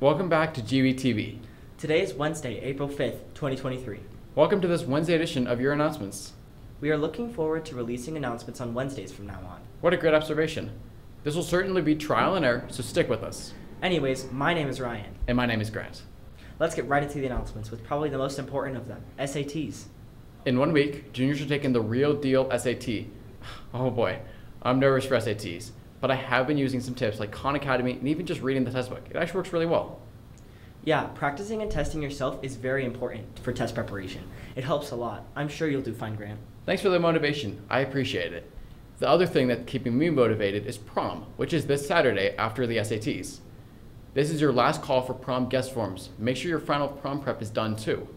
Welcome back to GVTV. Today is Wednesday, April 5th, 2023. Welcome to this Wednesday edition of your announcements. We are looking forward to releasing announcements on Wednesdays from now on. What a great observation. This will certainly be trial and error, so stick with us. Anyways, my name is Ryan. And my name is Grant. Let's get right into the announcements with probably the most important of them, SATs. In 1 week, juniors are taking the real deal SAT. Oh boy, I'm nervous for SATs, but I have been using some tips like Khan Academy and even just reading the test book. It actually works really well. Yeah, practicing and testing yourself is very important for test preparation. It helps a lot. I'm sure you'll do fine, Grant. Thanks for the motivation. I appreciate it. The other thing that's keeping me motivated is prom, which is this Saturday after the SATs. This is your last call for prom guest forms. Make sure your final prom prep is done too.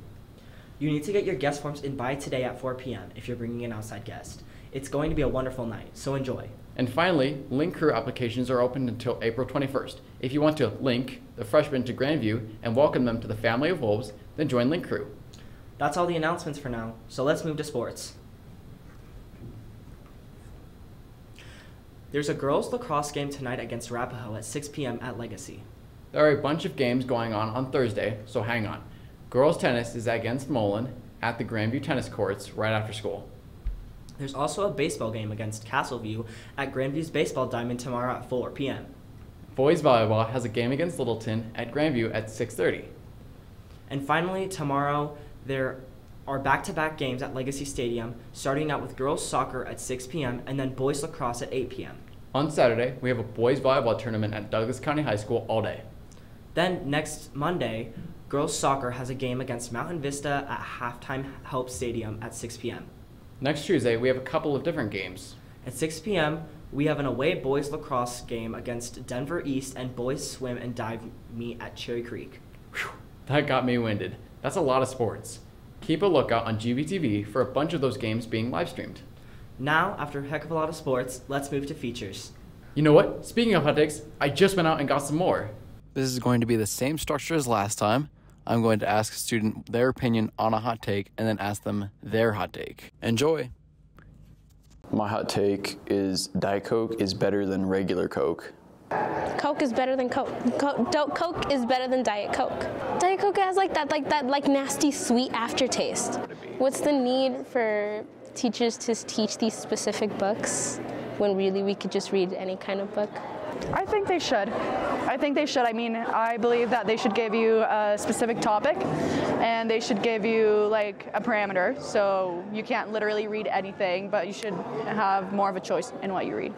You need to get your guest forms in by today at 4 p.m. if you're bringing an outside guest. It's going to be a wonderful night, so enjoy. And finally, Link Crew applications are open until April 21st. If you want to link the freshmen to Grandview and welcome them to the family of Wolves, then join Link Crew. That's all the announcements for now, so let's move to sports. There's a girls lacrosse game tonight against Arapahoe at 6 p.m. at Legacy. There are a bunch of games going on Thursday, so hang on. Girls tennis is against Mullen at the Grandview tennis courts right after school. There's also a baseball game against Castleview at Grandview's Baseball Diamond tomorrow at 4 p.m. Boys volleyball has a game against Littleton at Grandview at 6:30. And finally, tomorrow there are back-to-back games at Legacy Stadium, starting out with girls soccer at 6 p.m. and then boys lacrosse at 8 p.m. On Saturday, we have a boys volleyball tournament at Douglas County High School all day. Then next Monday, girls soccer has a game against Mountain Vista at Halftime Help Stadium at 6 p.m. Next Tuesday, we have a couple of different games. At 6 p.m., we have an away boys lacrosse game against Denver East and boys swim and dive meet at Cherry Creek. Whew, that got me winded. That's a lot of sports. Keep a lookout on GVTV for a bunch of those games being live streamed. Now, after a heck of a lot of sports, let's move to features. You know what? Speaking of hot takes, I just went out and got some more. This is going to be the same structure as last time. I'm going to ask a student their opinion on a hot take and then ask them their hot take. Enjoy. My hot take is Diet Coke is better than regular Coke. Coke is better than Coke. Coke is better than Diet Coke. Diet Coke has like that nasty sweet aftertaste. What's the need for teachers to teach these specific books when really we could just read any kind of book? I think they should. I mean, I believe that they should give you a specific topic and they should give you like a parameter. So you can't literally read anything, but you should have more of a choice in what you read.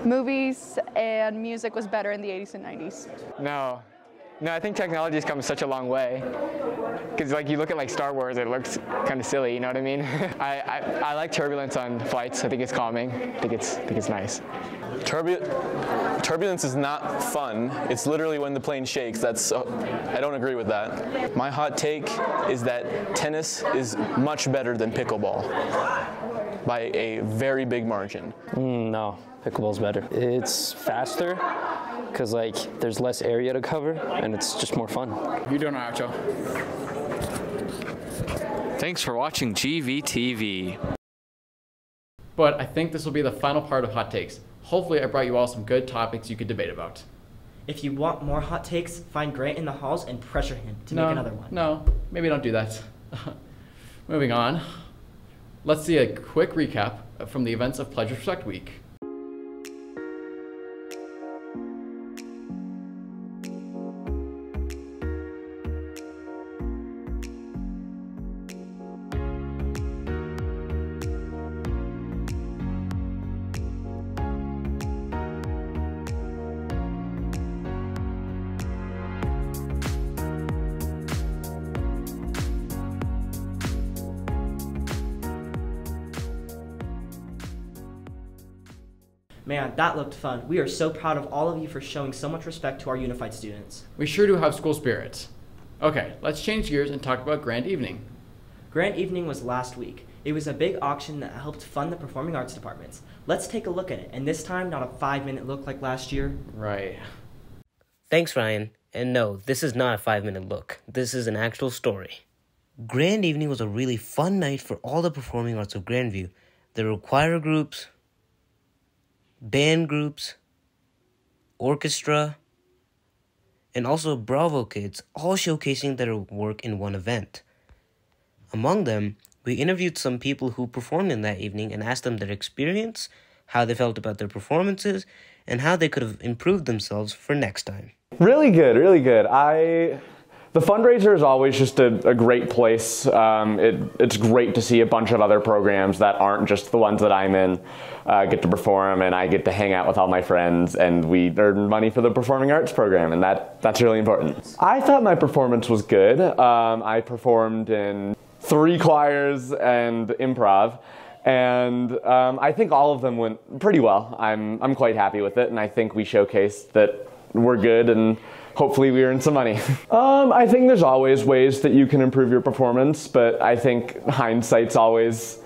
Movies and music was better in the 80s and 90s. No, I think technology has come such a long way. Because like you look at like Star Wars, it looks kind of silly, you know what I mean? I like turbulence on flights. I think it's calming. I think it's nice. Turbulence is not fun. It's literally when the plane shakes. I don't agree with that. My hot take is that tennis is much better than pickleball by a very big margin. No, pickleball's better. It's faster because like there's less area to cover and it's just more fun. You doing our outro. Thanks for watching GVTV. But I think this will be the final part of hot takes. Hopefully I brought you all some good topics you could debate about. If you want more hot takes, find Grant in the halls and pressure him to make another one. No, maybe don't do that. Moving on. Let's see a quick recap from the events of Pledge Respect Week. Man, that looked fun. We are so proud of all of you for showing so much respect to our unified students. We sure do have school spirit. Okay, let's change gears and talk about Grand Evening. Grand Evening was last week. It was a big auction that helped fund the performing arts departments. Let's take a look at it, and this time not a 5-minute look like last year. Right. Thanks, Ryan. And no, this is not a 5-minute look. This is an actual story. Grand Evening was a really fun night for all the performing arts of Grandview. There were choir groups, band groups, orchestra, and also Bravo Kids, all showcasing their work in one event. Among them, we interviewed some people who performed in that evening and asked them their experience, how they felt about their performances, and how they could have improved themselves for next time. Really good, really good. The fundraiser is always just a great place. It's great to see a bunch of other programs that aren't just the ones that I'm in get to perform, and I get to hang out with all my friends, and we earn money for the performing arts program, and that's really important. I thought my performance was good. I performed in 3 choirs and improv, and I think all of them went pretty well. I'm quite happy with it, and I think we showcased that we're good, and hopefully we earn some money. I think there's always ways that you can improve your performance, but I think hindsight's always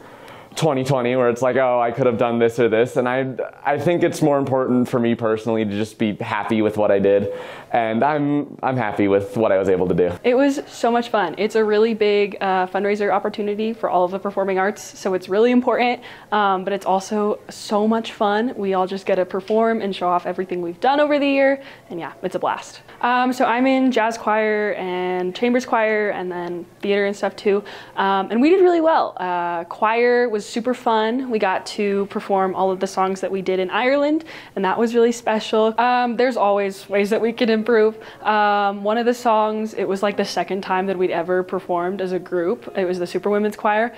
20/20, where it's like, oh, I could have done this or this, and I think it's more important for me personally to just be happy with what I did, and I'm happy with what I was able to do. It was so much fun. It's a really big fundraiser opportunity for all of the performing arts, so it's really important, but it's also so much fun. We all just get to perform and show off everything we've done over the year, and yeah, it's a blast. So I'm in jazz choir and chambers choir and then theater and stuff too, and we did really well. Choir was super fun. We got to perform all of the songs that we did in Ireland, and that was really special. There's always ways that we can improve. One of the songs, it was like the second time that we'd ever performed as a group. It was the Super Women's Choir,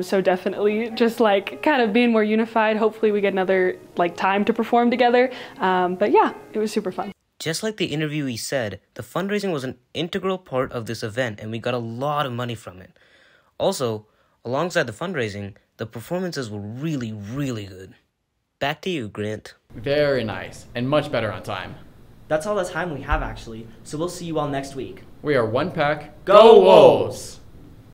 so definitely just like kind of being more unified. Hopefully we get another like time to perform together, but yeah, it was super fun. Just like the interviewee said, the fundraising was an integral part of this event, and we got a lot of money from it. Also, alongside the fundraising, the performances were really, really good. Back to you, Grant. Very nice, and much better on time. That's all the time we have, actually, so we'll see you all next week. We are one pack. Go Wolves!